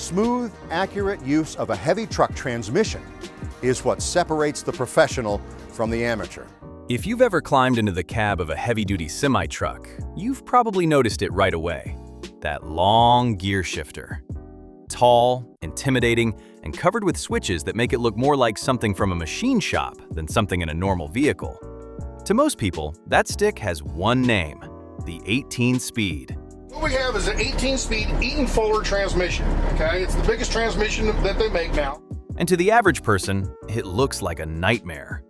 smooth, accurate use of a heavy truck transmission is what separates the professional from the amateur. If you've ever climbed into the cab of a heavy-duty semi-truck, you've probably noticed it right away. That long gear shifter. Tall, intimidating, and covered with switches that make it look more like something from a machine shop than something in a normal vehicle. To most people, that stick has one name: the 18-speed. What we have is an 18-speed Eaton Fuller transmission, okay? It's the biggest transmission that they make now. And to the average person, it looks like a nightmare.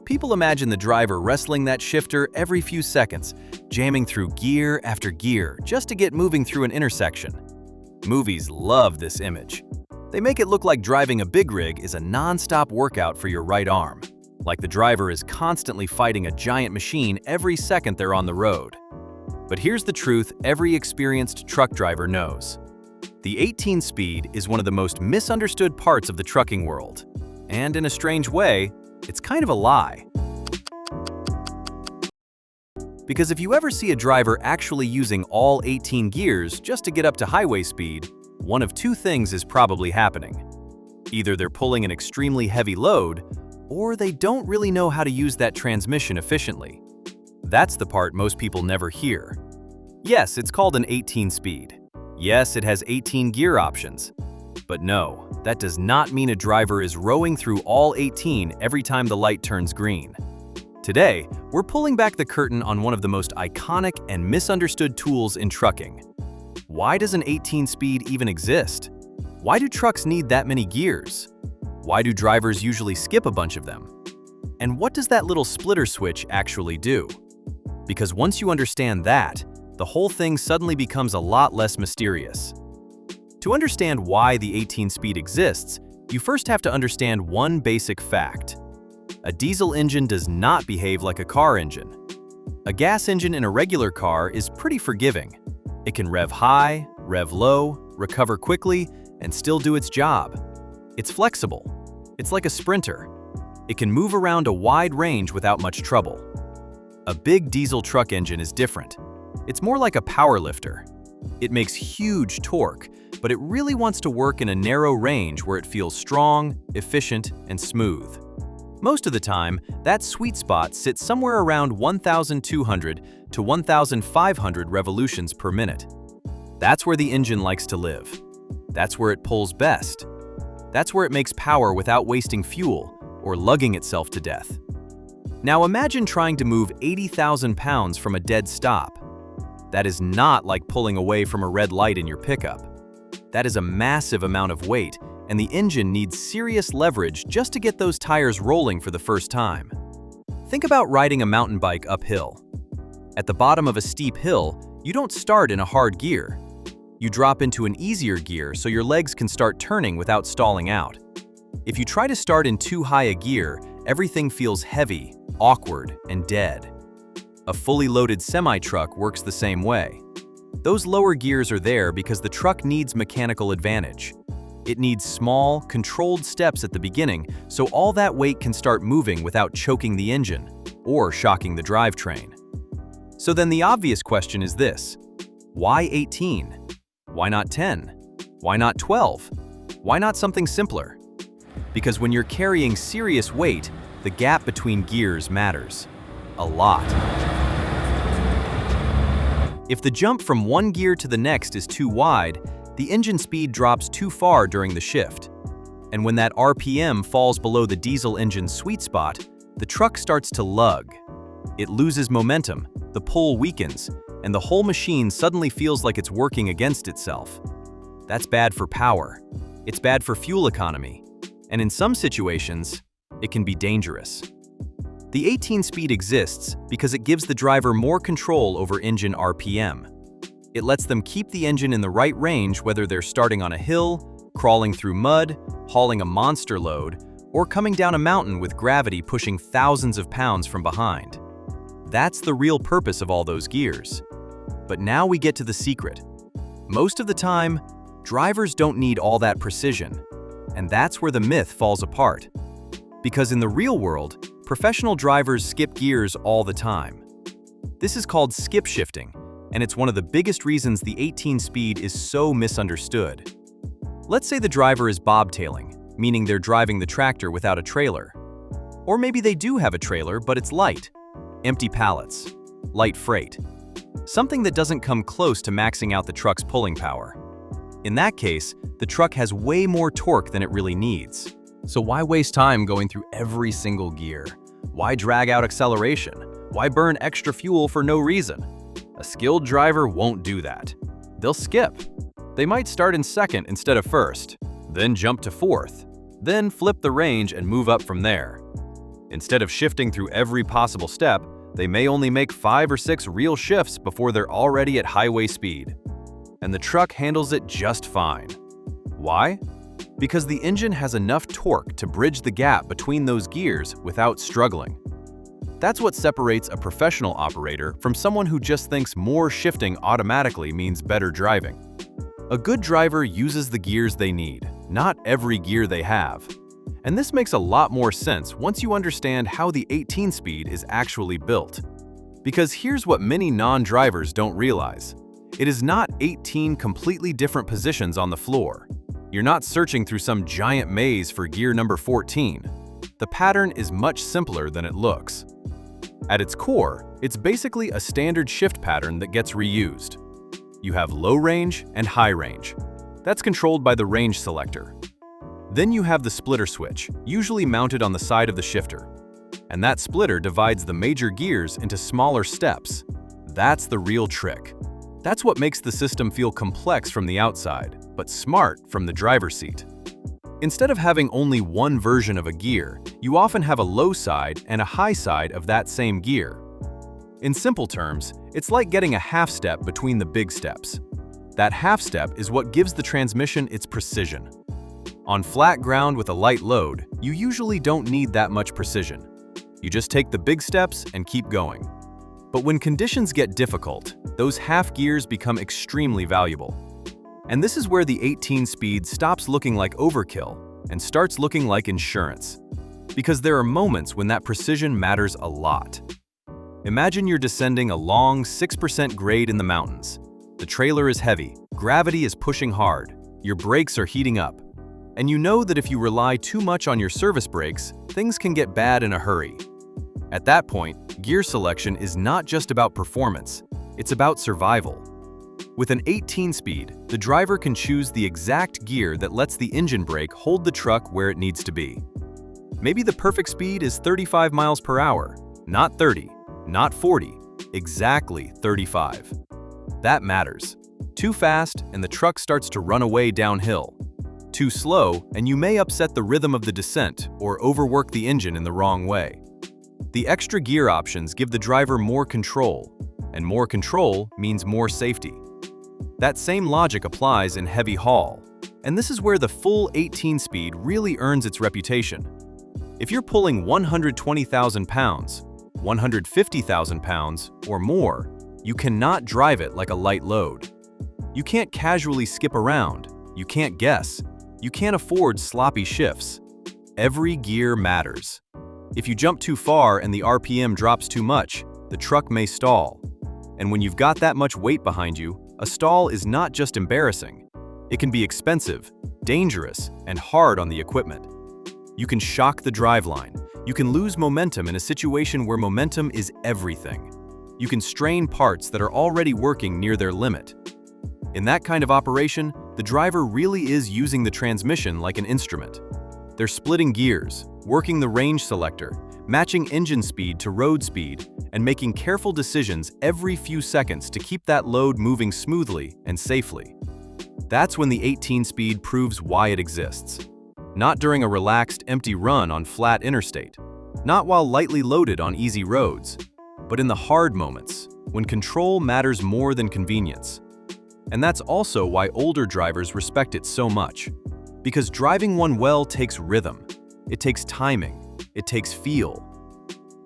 People imagine the driver wrestling that shifter every few seconds, jamming through gear after gear just to get moving through an intersection. Movies love this image. They make it look like driving a big rig is a non-stop workout for your right arm, like the driver is constantly fighting a giant machine every second they're on the road. But here's the truth every experienced truck driver knows. The 18-speed is one of the most misunderstood parts of the trucking world. And in a strange way, it's kind of a lie. Because if you ever see a driver actually using all 18 gears just to get up to highway speed, one of two things is probably happening. Either they're pulling an extremely heavy load, or they don't really know how to use that transmission efficiently. That's the part most people never hear. Yes, it's called an 18-speed. Yes, it has 18 gear options. But no, that does not mean a driver is rowing through all 18 every time the light turns green. Today, we're pulling back the curtain on one of the most iconic and misunderstood tools in trucking. Why does an 18-speed even exist? Why do trucks need that many gears? Why do drivers usually skip a bunch of them? And what does that little splitter switch actually do? Because once you understand that, the whole thing suddenly becomes a lot less mysterious. To understand why the 18-speed exists, you first have to understand one basic fact. A diesel engine does not behave like a car engine. A gas engine in a regular car is pretty forgiving. It can rev high, rev low, recover quickly, and still do its job. It's flexible. It's like a sprinter. It can move around a wide range without much trouble. A big diesel truck engine is different. It's more like a power lifter. It makes huge torque, but it really wants to work in a narrow range where it feels strong, efficient, and smooth. Most of the time, that sweet spot sits somewhere around 1,200 to 1,500 revolutions per minute. That's where the engine likes to live. That's where it pulls best. That's where it makes power without wasting fuel or lugging itself to death. Now imagine trying to move 80,000 pounds from a dead stop. That is not like pulling away from a red light in your pickup. That is a massive amount of weight, and the engine needs serious leverage just to get those tires rolling for the first time. Think about riding a mountain bike uphill. At the bottom of a steep hill, you don't start in a hard gear. You drop into an easier gear so your legs can start turning without stalling out. If you try to start in too high a gear, everything feels heavy, awkward, and dead. A fully loaded semi-truck works the same way. Those lower gears are there because the truck needs mechanical advantage. It needs small, controlled steps at the beginning so all that weight can start moving without choking the engine or shocking the drivetrain. So then the obvious question is this: why 18? Why not 10? Why not 12? Why not something simpler? Because when you're carrying serious weight, the gap between gears matters. A lot. If the jump from one gear to the next is too wide, the engine speed drops too far during the shift. And when that RPM falls below the diesel engine's sweet spot, the truck starts to lug. It loses momentum, the pull weakens, and the whole machine suddenly feels like it's working against itself. That's bad for power. It's bad for fuel economy. And in some situations, it can be dangerous. The 18-speed exists because it gives the driver more control over engine RPM. It lets them keep the engine in the right range whether they're starting on a hill, crawling through mud, hauling a monster load, or coming down a mountain with gravity pushing thousands of pounds from behind. That's the real purpose of all those gears. But now we get to the secret. Most of the time, drivers don't need all that precision, and that's where the myth falls apart. Because in the real world, professional drivers skip gears all the time. This is called skip shifting, and it's one of the biggest reasons the 18-speed is so misunderstood. Let's say the driver is bobtailing, meaning they're driving the tractor without a trailer. Or maybe they do have a trailer, but it's light. Empty pallets. Light freight. Something that doesn't come close to maxing out the truck's pulling power. In that case, the truck has way more torque than it really needs. So why waste time going through every single gear? Why drag out acceleration? Why burn extra fuel for no reason? A skilled driver won't do that. They'll skip. They might start in second instead of first, then jump to fourth, then flip the range and move up from there. Instead of shifting through every possible step, they may only make 5 or 6 real shifts before they're already at highway speed. And the truck handles it just fine. Why? Because the engine has enough torque to bridge the gap between those gears without struggling. That's what separates a professional operator from someone who just thinks more shifting automatically means better driving. A good driver uses the gears they need, not every gear they have. And this makes a lot more sense once you understand how the 18-speed is actually built. Because here's what many non-drivers don't realize. It is not 18 completely different positions on the floor. You're not searching through some giant maze for gear number 14. The pattern is much simpler than it looks. At its core, it's basically a standard shift pattern that gets reused. You have low range and high range. That's controlled by the range selector. Then you have the splitter switch, usually mounted on the side of the shifter. And that splitter divides the major gears into smaller steps. That's the real trick. That's what makes the system feel complex from the outside, but smart from the driver's seat. Instead of having only one version of a gear, you often have a low side and a high side of that same gear. In simple terms, it's like getting a half step between the big steps. That half step is what gives the transmission its precision. On flat ground with a light load, you usually don't need that much precision. You just take the big steps and keep going. But when conditions get difficult, those half gears become extremely valuable. And this is where the 18-speed stops looking like overkill and starts looking like insurance. Because there are moments when that precision matters a lot. Imagine you're descending a long 6% grade in the mountains. The trailer is heavy, gravity is pushing hard, your brakes are heating up. And you know that if you rely too much on your service brakes, things can get bad in a hurry. At that point, gear selection is not just about performance, it's about survival. With an 18-speed, the driver can choose the exact gear that lets the engine brake hold the truck where it needs to be. Maybe the perfect speed is 35 miles per hour, not 30, not 40, exactly 35. That matters. Too fast and the truck starts to run away downhill. Too slow and you may upset the rhythm of the descent or overwork the engine in the wrong way. The extra gear options give the driver more control, and more control means more safety. That same logic applies in heavy haul, and this is where the full 18-speed really earns its reputation. If you're pulling 120,000 pounds, 150,000 pounds, or more, you cannot drive it like a light load. You can't casually skip around, you can't guess, you can't afford sloppy shifts. Every gear matters. If you jump too far and the RPM drops too much, the truck may stall. And when you've got that much weight behind you, a stall is not just embarrassing. It can be expensive, dangerous, and hard on the equipment. You can shock the driveline. You can lose momentum in a situation where momentum is everything. You can strain parts that are already working near their limit. In that kind of operation, the driver really is using the transmission like an instrument. They're splitting gears, working the range selector, matching engine speed to road speed, and making careful decisions every few seconds to keep that load moving smoothly and safely. That's when the 18-speed proves why it exists. Not during a relaxed, empty run on flat interstate, not while lightly loaded on easy roads, but in the hard moments, when control matters more than convenience. And that's also why older drivers respect it so much. Because driving one well takes rhythm, it takes timing, it takes feel.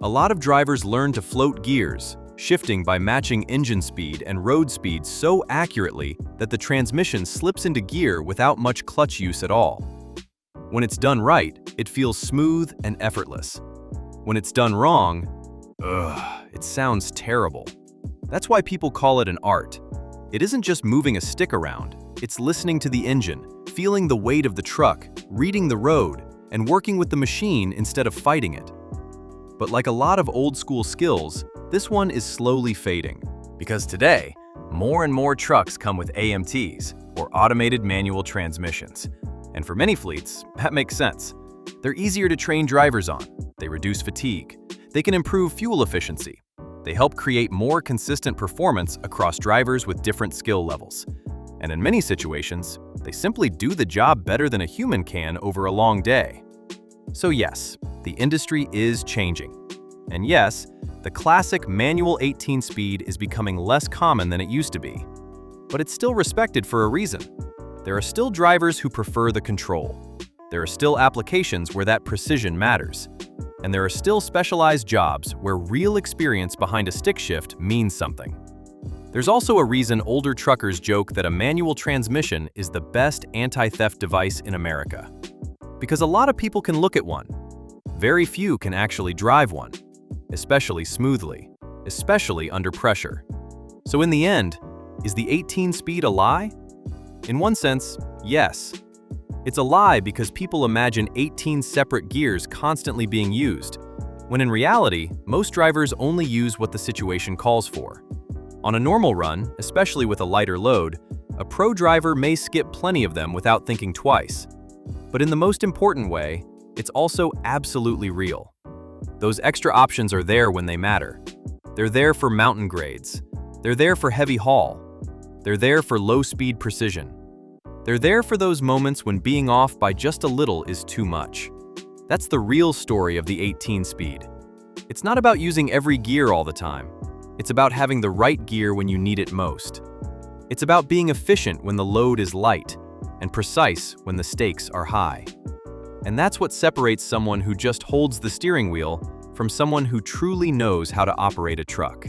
A lot of drivers learn to float gears, shifting by matching engine speed and road speed so accurately that the transmission slips into gear without much clutch use at all. When it's done right, it feels smooth and effortless. When it's done wrong, it sounds terrible. That's why people call it an art. It isn't just moving a stick around, It's listening to the engine, feeling the weight of the truck, reading the road, and working with the machine instead of fighting it. But like a lot of old-school skills, this one is slowly fading. Because today, more and more trucks come with AMTs, or automated manual transmissions. And for many fleets, that makes sense. They're easier to train drivers on, they reduce fatigue, they can improve fuel efficiency, they help create more consistent performance across drivers with different skill levels. And in many situations, they simply do the job better than a human can over a long day. So yes, the industry is changing. And yes, the classic manual 18-speed is becoming less common than it used to be. But it's still respected for a reason. There are still drivers who prefer the control. There are still applications where that precision matters. And there are still specialized jobs where real experience behind a stick shift means something. There's also a reason older truckers joke that a manual transmission is the best anti-theft device in America. Because a lot of people can look at one. Very few can actually drive one, especially smoothly, especially under pressure. So in the end, is the 18-speed a lie? In one sense, yes. It's a lie because people imagine 18 separate gears constantly being used, when in reality, most drivers only use what the situation calls for. On a normal run, especially with a lighter load, a pro driver may skip plenty of them without thinking twice. But in the most important way, it's also absolutely real. Those extra options are there when they matter. They're there for mountain grades. They're there for heavy haul. They're there for low-speed precision. They're there for those moments when being off by just a little is too much. That's the real story of the 18-speed. It's not about using every gear all the time. It's about having the right gear when you need it most. It's about being efficient when the load is light and precise when the stakes are high. And that's what separates someone who just holds the steering wheel from someone who truly knows how to operate a truck.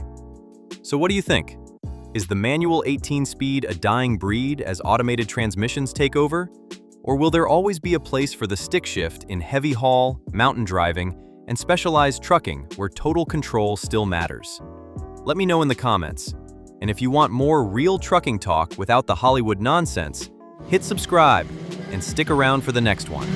So what do you think? Is the manual 18-speed a dying breed as automated transmissions take over? Or will there always be a place for the stick shift in heavy haul, mountain driving, and specialized trucking where total control still matters? Let me know in the comments. And if you want more real trucking talk without the Hollywood nonsense, hit subscribe and stick around for the next one.